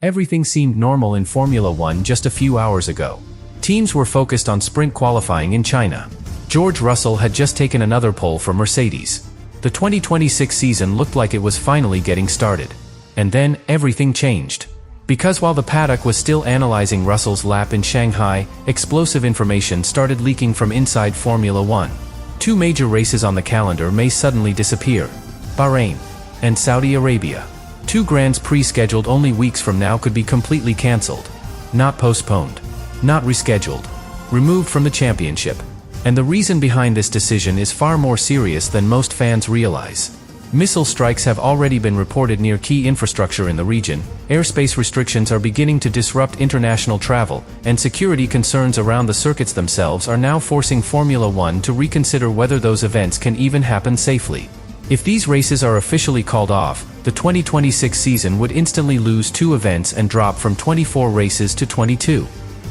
Everything seemed normal in Formula One just a few hours ago. Teams were focused on sprint qualifying in China. George Russell had just taken another pole for Mercedes. The 2026 season looked like it was finally getting started. And then, everything changed. Because while the paddock was still analyzing Russell's lap in Shanghai, explosive information started leaking from inside Formula One. Two major races on the calendar may suddenly disappear: Bahrain and Saudi Arabia. Two Grands Prix scheduled only weeks from now could be completely cancelled. Not postponed. Not rescheduled. Removed from the championship. And the reason behind this decision is far more serious than most fans realize. Missile strikes have already been reported near key infrastructure in the region, airspace restrictions are beginning to disrupt international travel, and security concerns around the circuits themselves are now forcing Formula One to reconsider whether those events can even happen safely. If these races are officially called off, the 2026 season would instantly lose 2 events and drop from 24 races to 22.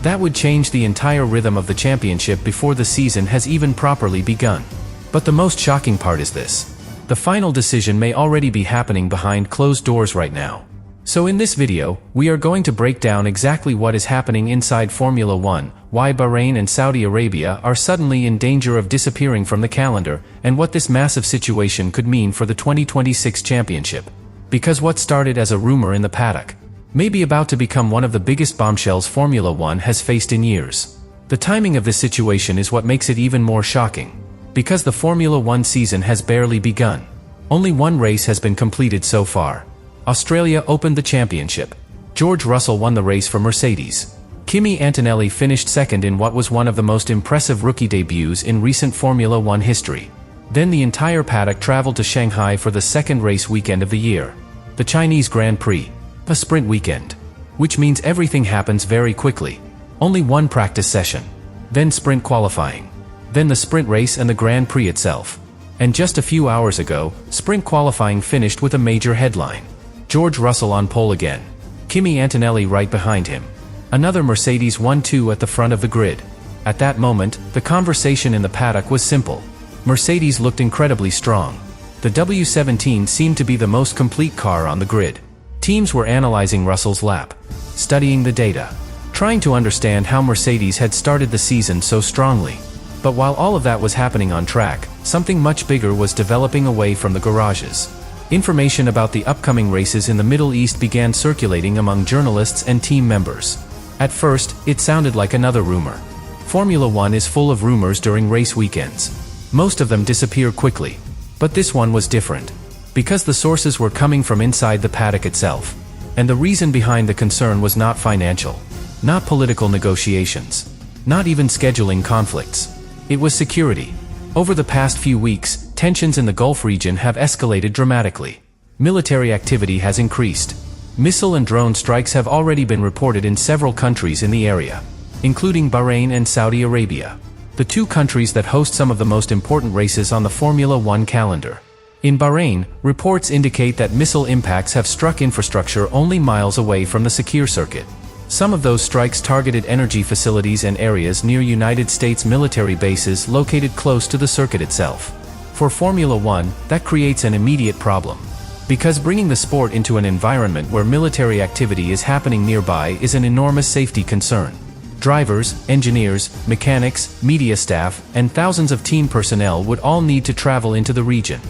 That would change the entire rhythm of the championship before the season has even properly begun. But the most shocking part is this. The final decision may already be happening behind closed doors right now. So in this video, we are going to break down exactly what is happening inside Formula One, why Bahrain and Saudi Arabia are suddenly in danger of disappearing from the calendar, and what this massive situation could mean for the 2026 championship. Because what started as a rumor in the paddock may be about to become one of the biggest bombshells Formula One has faced in years. The timing of this situation is what makes it even more shocking. Because the Formula One season has barely begun. Only one race has been completed so far. Australia opened the championship. George Russell won the race for Mercedes. Kimi Antonelli finished second in what was one of the most impressive rookie debuts in recent Formula One history. Then the entire paddock traveled to Shanghai for the second race weekend of the year. The Chinese Grand Prix. A sprint weekend. Which means everything happens very quickly. Only one practice session. Then sprint qualifying. Then the sprint race and the Grand Prix itself. And just a few hours ago, sprint qualifying finished with a major headline. George Russell on pole again. Kimi Antonelli right behind him. Another Mercedes 1-2 at the front of the grid. At that moment, the conversation in the paddock was simple. Mercedes looked incredibly strong. The W17 seemed to be the most complete car on the grid. Teams were analyzing Russell's lap. Studying the data. Trying to understand how Mercedes had started the season so strongly. But while all of that was happening on track, something much bigger was developing away from the garages. Information about the upcoming races in the Middle East began circulating among journalists and team members. At first, it sounded like another rumor. Formula One is full of rumors during race weekends. Most of them disappear quickly. But this one was different. Because the sources were coming from inside the paddock itself. And the reason behind the concern was not financial. Not political negotiations. Not even scheduling conflicts. It was security. Over the past few weeks, tensions in the Gulf region have escalated dramatically. Military activity has increased. Missile and drone strikes have already been reported in several countries in the area, including Bahrain and Saudi Arabia, the two countries that host some of the most important races on the Formula One calendar. In Bahrain, reports indicate that missile impacts have struck infrastructure only miles away from the secure circuit. Some of those strikes targeted energy facilities and areas near United States military bases located close to the circuit itself. For Formula One, that creates an immediate problem. Because bringing the sport into an environment where military activity is happening nearby is an enormous safety concern. Drivers, engineers, mechanics, media staff, and thousands of team personnel would all need to travel into the region.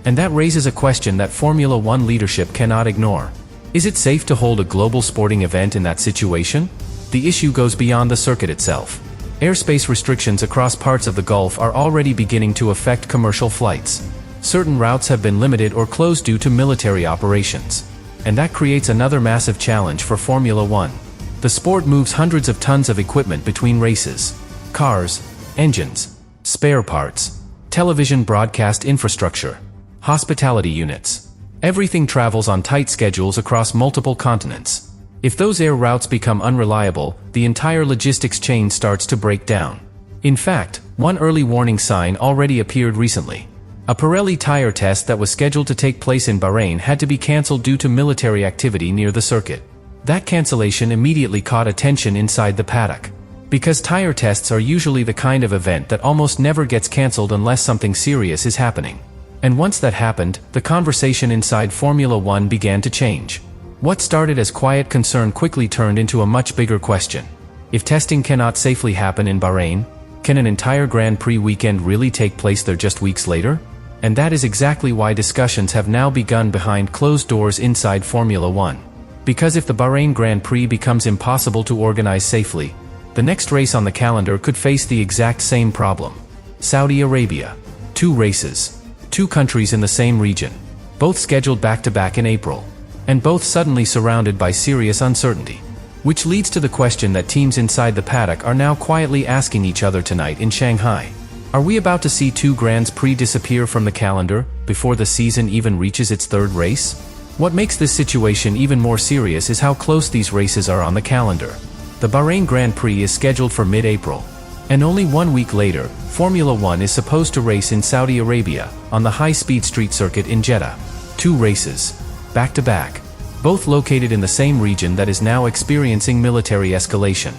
And that raises a question that Formula One leadership cannot ignore. Is it safe to hold a global sporting event in that situation? The issue goes beyond the circuit itself. Airspace restrictions across parts of the Gulf are already beginning to affect commercial flights. Certain routes have been limited or closed due to military operations. And that creates another massive challenge for Formula One. The sport moves hundreds of tons of equipment between races. Cars, engines, spare parts, television broadcast infrastructure, hospitality units. Everything travels on tight schedules across multiple continents. If those air routes become unreliable, the entire logistics chain starts to break down. In fact, one early warning sign already appeared recently. A Pirelli tire test that was scheduled to take place in Bahrain had to be cancelled due to military activity near the circuit. That cancellation immediately caught attention inside the paddock. Because tire tests are usually the kind of event that almost never gets cancelled unless something serious is happening. And once that happened, the conversation inside Formula One began to change. What started as quiet concern quickly turned into a much bigger question. If testing cannot safely happen in Bahrain, can an entire Grand Prix weekend really take place there just weeks later? And that is exactly why discussions have now begun behind closed doors inside Formula One. Because if the Bahrain Grand Prix becomes impossible to organize safely, the next race on the calendar could face the exact same problem. Saudi Arabia. 2 races. 2 countries in the same region. Both scheduled back-to-back in April. And both suddenly surrounded by serious uncertainty. Which leads to the question that teams inside the paddock are now quietly asking each other tonight in Shanghai. Are we about to see 2 Grands Prix disappear from the calendar before the season even reaches its 3rd race? What makes this situation even more serious is how close these races are on the calendar. The Bahrain Grand Prix is scheduled for mid-April. And only 1 week later, Formula One is supposed to race in Saudi Arabia, on the high-speed street circuit in Jeddah. 2 races. Back-to-back. Both located in the same region that is now experiencing military escalation.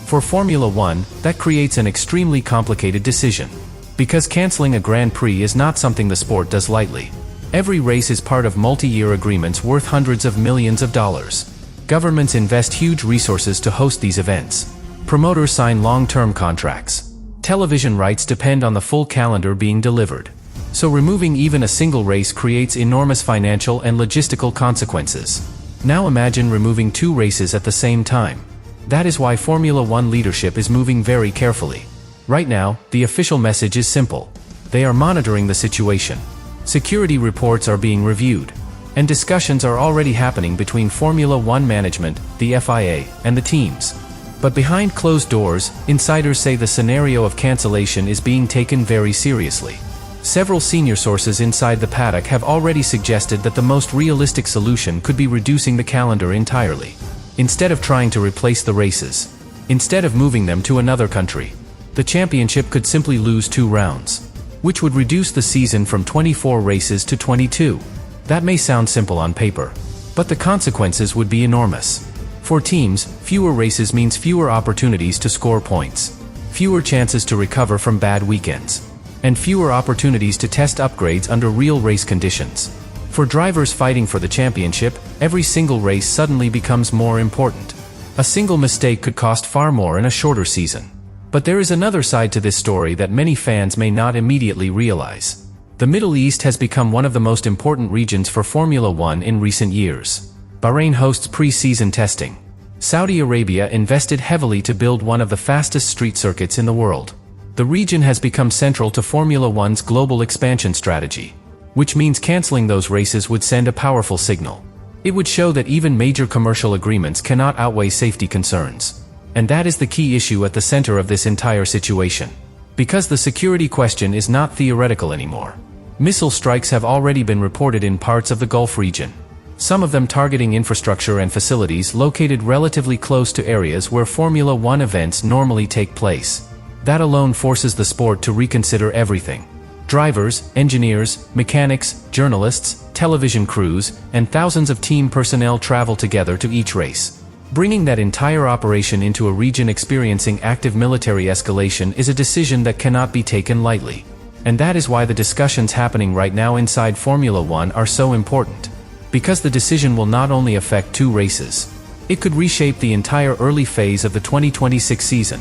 For Formula One, that creates an extremely complicated decision. Because canceling a Grand Prix is not something the sport does lightly. Every race is part of multi-year agreements worth hundreds of millions of dollars. Governments invest huge resources to host these events. Promoters sign long-term contracts. Television rights depend on the full calendar being delivered. So removing even a single race creates enormous financial and logistical consequences. Now imagine removing 2 races at the same time. That is why Formula One leadership is moving very carefully. Right now, the official message is simple. They are monitoring the situation. Security reports are being reviewed. And discussions are already happening between Formula One management, the FIA, and the teams. But behind closed doors, insiders say the scenario of cancellation is being taken very seriously. Several senior sources inside the paddock have already suggested that the most realistic solution could be reducing the calendar entirely. Instead of trying to replace the races. Instead of moving them to another country. The championship could simply lose 2 rounds. Which would reduce the season from 24 races to 22. That may sound simple on paper. But the consequences would be enormous. For teams, fewer races means fewer opportunities to score points. Fewer chances to recover from bad weekends. And fewer opportunities to test upgrades under real race conditions. For drivers fighting for the championship, every single race suddenly becomes more important. A single mistake could cost far more in a shorter season. But there is another side to this story that many fans may not immediately realize. The Middle East has become one of the most important regions for Formula One in recent years. Bahrain hosts pre-season testing. Saudi Arabia invested heavily to build one of the fastest street circuits in the world. The region has become central to Formula One's global expansion strategy. Which means canceling those races would send a powerful signal. It would show that even major commercial agreements cannot outweigh safety concerns. And that is the key issue at the center of this entire situation. Because the security question is not theoretical anymore. Missile strikes have already been reported in parts of the Gulf region. Some of them targeting infrastructure and facilities located relatively close to areas where Formula One events normally take place. That alone forces the sport to reconsider everything. Drivers, engineers, mechanics, journalists, television crews, and thousands of team personnel travel together to each race. Bringing that entire operation into a region experiencing active military escalation is a decision that cannot be taken lightly. And that is why the discussions happening right now inside Formula One are so important. Because the decision will not only affect 2 races. It could reshape the entire early phase of the 2026 season.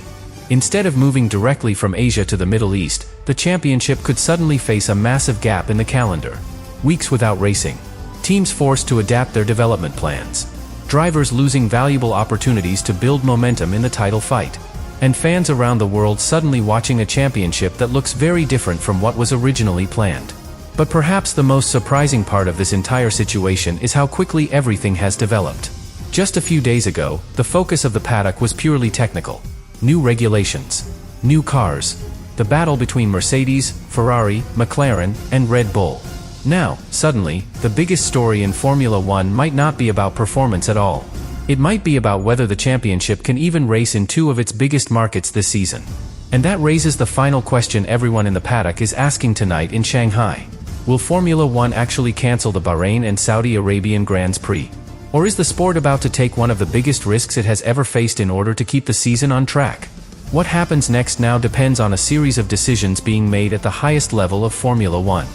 Instead of moving directly from Asia to the Middle East, the championship could suddenly face a massive gap in the calendar. Weeks without racing. Teams forced to adapt their development plans. Drivers losing valuable opportunities to build momentum in the title fight. And fans around the world suddenly watching a championship that looks very different from what was originally planned. But perhaps the most surprising part of this entire situation is how quickly everything has developed. Just a few days ago, the focus of the paddock was purely technical. New regulations. New cars. The battle between Mercedes, Ferrari, McLaren, and Red Bull. Now, suddenly, the biggest story in Formula One might not be about performance at all. It might be about whether the championship can even race in 2 of its biggest markets this season. And that raises the final question everyone in the paddock is asking tonight in Shanghai. Will Formula One actually cancel the Bahrain and Saudi Arabian Grands Prix? Or is the sport about to take one of the biggest risks it has ever faced in order to keep the season on track? What happens next now depends on a series of decisions being made at the highest level of Formula One.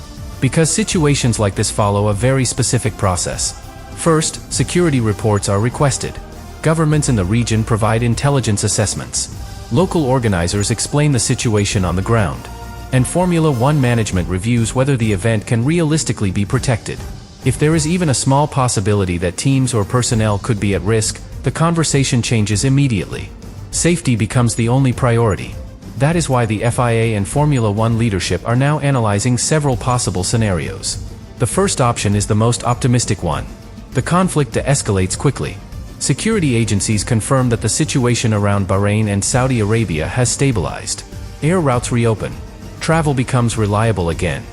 Because situations like this follow a very specific process. First, security reports are requested. Governments in the region provide intelligence assessments. Local organizers explain the situation on the ground. And Formula One management reviews whether the event can realistically be protected. If there is even a small possibility that teams or personnel could be at risk, the conversation changes immediately. Safety becomes the only priority. That is why the FIA and Formula One leadership are now analyzing several possible scenarios. The first option is the most optimistic one. The conflict de-escalates quickly. Security agencies confirm that the situation around Bahrain and Saudi Arabia has stabilized. Air routes reopen. Travel becomes reliable again.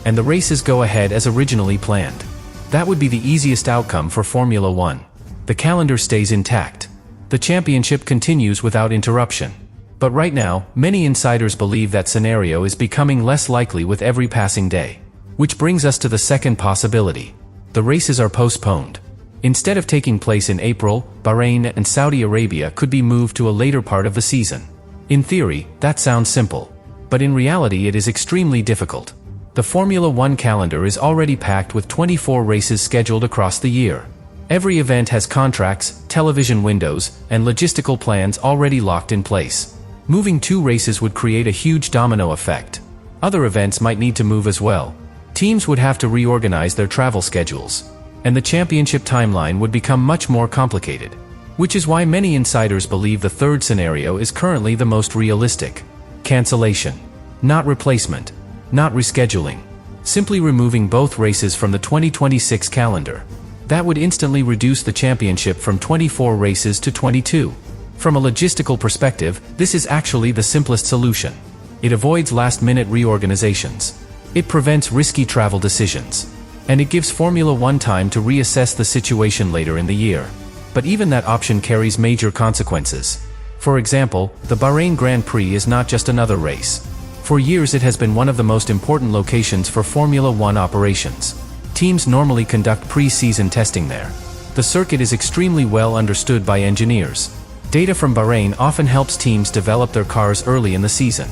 And the races go ahead as originally planned. That would be the easiest outcome for Formula One. The calendar stays intact. The championship continues without interruption. But right now, many insiders believe that scenario is becoming less likely with every passing day. Which brings us to the second possibility. The races are postponed. Instead of taking place in April, Bahrain and Saudi Arabia could be moved to a later part of the season. In theory, that sounds simple. But in reality it is extremely difficult. The Formula One calendar is already packed with 24 races scheduled across the year. Every event has contracts, television windows, and logistical plans already locked in place. Moving 2 races would create a huge domino effect. Other events might need to move as well. Teams would have to reorganize their travel schedules. And the championship timeline would become much more complicated. Which is why many insiders believe the third scenario is currently the most realistic. Cancellation. Not replacement. Not rescheduling. Simply removing both races from the 2026 calendar. That would instantly reduce the championship from 24 races to 22. From a logistical perspective, this is actually the simplest solution. It avoids last-minute reorganizations. It prevents risky travel decisions. And it gives Formula One time to reassess the situation later in the year. But even that option carries major consequences. For example, the Bahrain Grand Prix is not just another race. For years it has been one of the most important locations for Formula One operations. Teams normally conduct pre-season testing there. The circuit is extremely well understood by engineers. Data from Bahrain often helps teams develop their cars early in the season.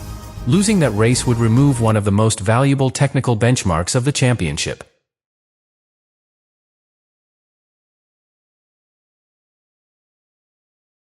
Losing that race would remove one of the most valuable technical benchmarks of the championship.